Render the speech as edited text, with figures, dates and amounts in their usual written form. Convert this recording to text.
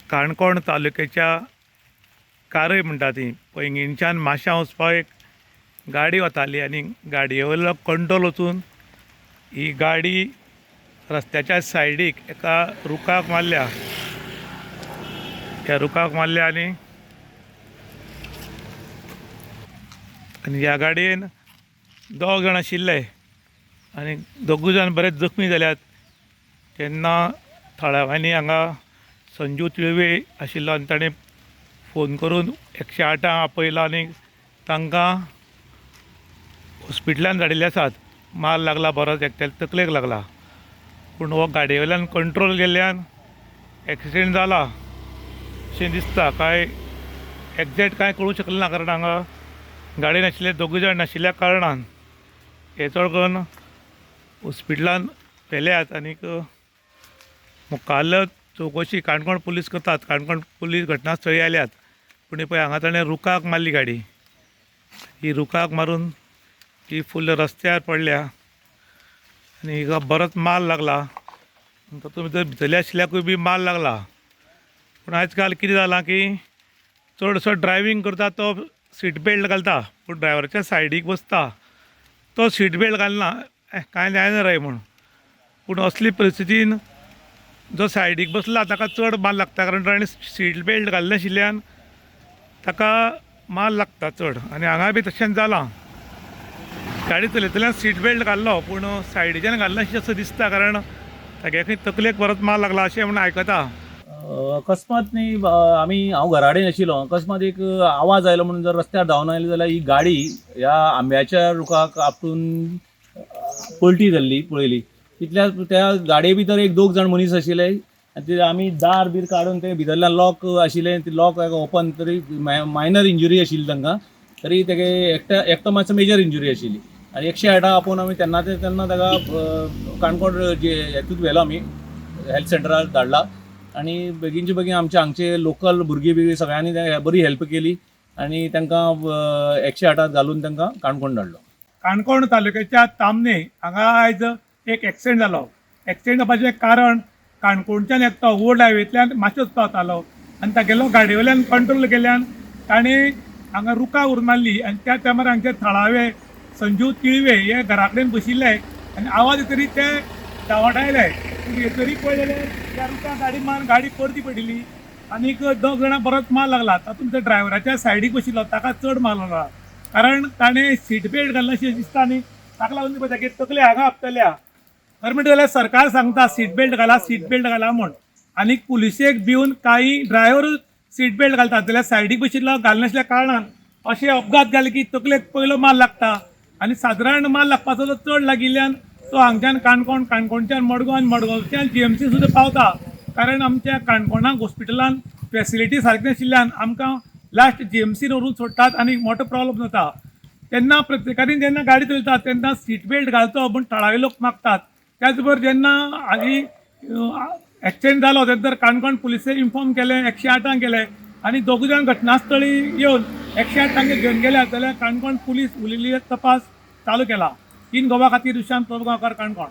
काणकोण तालुक्याच्या कारय म्हणटा ती पैंगीणच्यान माश्यां वचपाक एक गाडी वताली आनी गाडये वयलो कंट्रोल वचून ही गाडी रस्त्याच्या सायडीक एका रुखाक मारल्या. त्या रुखाक मारल्या आनी ह्या गाडयेन दोग जाण आशिल्ले आनी दोगूय जाण बरेच जखमी जाल्यात. तेन्ना थळाव्यांनी हांगा संजू तिळवे आशिल्लो आनी ताणें फोन करून 108 आपयला आनी तांकां हॉस्पिटलांत धाडिल्ले आसात. मार लागला बरोच, एकट्याच्या तकलेक लागला, पूण हो गाडये वयल्यान कंट्रोल गेल्ल्यान एक्सिडेंट जाला अशें दिसता. काय एक्झॅक्ट कांय कळूंक शकलें ना, कारण हांगा गाडयेन आशिल्ले दोगूय जाण नाशिल्ल्या कारणान हे चड करून हॉस्पिटलांत व्हेल्यात. आनीक मुखाल्ल चवकशी काणकोण पुलीस करतात. काणकोण पुलीस घटनास्थळी आयल्यात, पूण पळय हांगा ताणें रुखाक मारली गाडी. ही रुखाक मारून ही फुल्ल रस्त्यार पडल्या आनी हिका बरोच मार लागला. तातूंत भितर भितरल्या आशिल्ल्याकूय बी मार लागला. पूण आयज काल कितें जालां की चडसो ड्रायवींग करता तो सीट बेल्ट घालता, पूण ड्रायव्हराच्या सायडीक बसता तो सीट बेल्ट घालना, कांय जायना रे म्हूण. पूण असली परिस्थितीन जो सायडीक बसला ताका चड मार लागता, कारण ताणें सीट बेल्ट घाल्ले नाशिल्ल्यान ताका मार लागता चड. आनी हांगा बी तशेंच जालां. गाडी चलयतल्यान सीट बेल्ट घाल्लो पूण सायडीच्यान घालना अशें दिसता, कारण तागे खंय तकलेक परत मार लागला अशें म्हण आयकता. अकस्मात न्ही हांव घरा कडेन आशिल्लो, अकस्मात एक आवाज आयलो म्हणून जर रस्त्यार धांवन आयलो जाल्यार ही गाडी ह्या आंब्याच्या रुखाक आपटून पलटी जाल्ली पळयली. तितल्या त्या गाडये भितर एक दोग जाण मनीस आशिल्ले आनी ते आमी दार बीर काडून ते भितरल्यान लॉक आशिल्लें, ते लॉक ओपन, तरी मायनर इंजुरी आशिल्ली तांकां. तरी तेगे एकटो मातसो मेजर इंजुरी आशिल्ली आनी 108 आपोवन आमी तेन्ना ताका काणकोण हेतूंत व्हेलो, आमी हेल्थ सेंटरार धाडला. आनी बेगीनचे बेगीन आमचे हांगचे लोकल भुरगीं बी सगळ्यांनी बरी हेल्प केली आनी तांकां 108 घालून तांकां काणकोण धाडलो. काणकोण तालुक्याच्या तामणे हांगा आयज एक एक्सिडेंट जालो. एक्सिडेंट जावपाचें कारण काणकोणच्यान एकतो ओल्ड हायवेंतल्यान मातसो वतालो आनी तागेलो गाडये वयल्यान कंट्रोल केल्ल्यान ताणें हांगा रुखाक उरून मारली. आनी त्या टायमार हांगचे थळावे संजू तिळवे हे घरा कडेन बशिल्ले आनी आवाज येतरी ते धांवडायले. पूण येतरी पळयलें त्या रुखाक गाडी परती पडिल्ली आनीक दोग जाणां बरोच मार लागला. तातूंत त्या ड्रायव्हराच्या सायडीक बशिल्लो ताका चड मार लागला, कारण ताणें सीट बेल्ट घालना अशें दिसता न्ही, ताका लागून पळय तागे तकले हांगा आपटल्या. खरें म्हणटा जाल्यार सरकार सांगता सीट बेल्ट घाला म्हूण, आनीक पुलिशेक भिवन काही ड्रायव्हर सीट बेल्ट घालतात जाल्यार सायडीक बशिल्लो घालनाशिल्ल्या कारणान अशें अपघात जाले की तकलेक पयलो मार लागता. आनी सादारण मार लागपाचो चड लागिल्ल्यान तो हांगच्यान काणकोणच्यान मडगांव आनी मडगांवच्यान GMC सुद्दां पावता, कारण आमच्या काणकोणाक हॉस्पिटलान फेसिलिटी सारकी नाशिल्ल्यान आमकां लास्ट GMCन व्हरून सोडटात आनी मोठो प्रॉब्लम जाता. तेन्ना प्रत्येकान जेन्ना गाडी चलयता तेन्ना सीट बेल्ट घालचो म्हूण थळावे लोक मागतात. त्याच बरोबर जेन्ना हाली एक्सिडेंट जालो तेन्ना काणकोण पुलिसेक इन्फॉर्म केलें, 108 केलें आनी दोगूय जाण घटनास्थळी येवन 108 घेवन गेल्यात. जाल्यार काणकोण पुलीस उरिल्लो तपास चालू केला. 3 गोवा खातीर विशांत प्रभुगांवकार, काणकोण.